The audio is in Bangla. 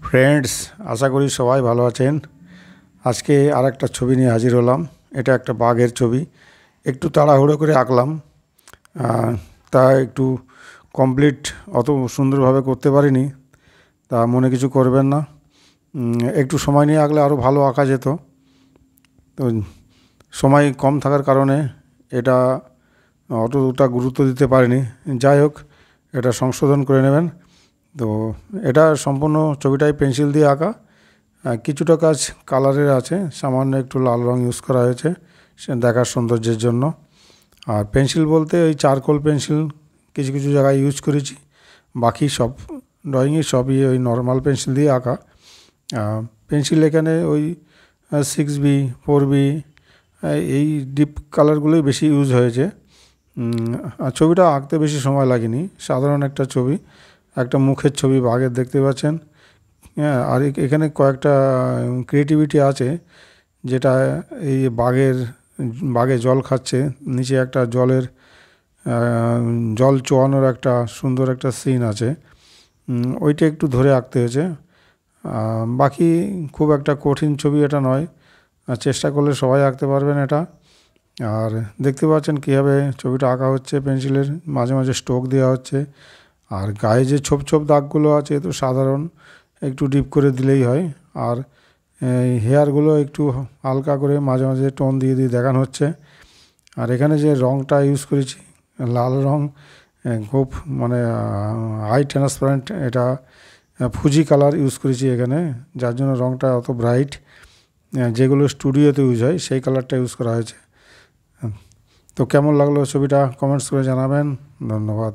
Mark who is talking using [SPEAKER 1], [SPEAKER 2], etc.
[SPEAKER 1] ফ্রেন্ডস, আশা করি সবাই ভালো আছেন। আজকে আর একটা ছবি নিয়ে হাজির হলাম। এটা একটা বাঘের ছবি। একটু তাড়াহুড়ো করে আঁকলাম, তা একটু কমপ্লিট অত সুন্দরভাবে করতে পারিনি, তা মনে কিছু করবেন না। একটু সময় নিয়ে আঁকলে আরও ভালো আঁকা যেত, তো সময় কম থাকার কারণে এটা অতটা গুরুত্ব দিতে পারিনি। যাই হোক, এটা সংশোধন করে নেবেন। তো এটা সম্পূর্ণ ছবিটাই পেন্সিল দিয়ে আঁকা। কিছুটা কাজ কালারের আছে, সামান্য একটু লাল রং ইউজ করা হয়েছে সে দেখার সৌন্দর্যের জন্য। আর পেন্সিল বলতে ওই চারকোল পেন্সিল কিছু কিছু জায়গায় ইউজ করেছি, বাকি সব ড্রয়িংয়ে সবই ওই নর্মাল পেন্সিল দিয়ে আঁকা। পেন্সিল এখানে ওই 6B 4B এই ডিপ কালারগুলোই বেশি ইউজ হয়েছে। আর ছবিটা আঁকতে বেশি সময় লাগেনি, সাধারণ একটা ছবি, একটা মুখের ছবি বাঘের দেখতে পাচ্ছেন। হ্যাঁ, আর এখানে কয়েকটা ক্রিয়েটিভিটি আছে, যেটা এই বাঘে জল খাচ্ছে, নিচে একটা জল চোয়ানোর একটা সুন্দর একটা সিন আছে, ওইটা একটু ধরে আঁকতে হয়েছে। বাকি খুব একটা কঠিন ছবি এটা নয়, চেষ্টা করলে সবাই আঁকতে পারবেন এটা। আর দেখতে পাচ্ছেন কীভাবে ছবিটা আঁকা হচ্ছে, পেন্সিলের মাঝে মাঝে স্ট্রোক দেওয়া হচ্ছে। আর গায়ে যে ছোপ ছোপ দাগগুলো আছে তো সাধারণ, একটু ডিপ করে দিলেই হয়। আর হেয়ারগুলো একটু হালকা করে মাঝে মাঝে টোন দিয়ে দিয়ে দেখানো হচ্ছে। আর এখানে যে রঙটা ইউজ করেছি, লাল রঙ, খুব মানে হাই ট্রান্সপারেন্ট, এটা ফুজি কালার ইউজ করেছি এখানে, যার জন্য রঙটা অত ব্রাইট, যেগুলো স্টুডিওতে ইউজ হয় সেই কালারটা ইউজ করা হয়েছে। তো কেমন লাগলো ছবিটা কমেন্টস করে জানাবেন। ধন্যবাদ।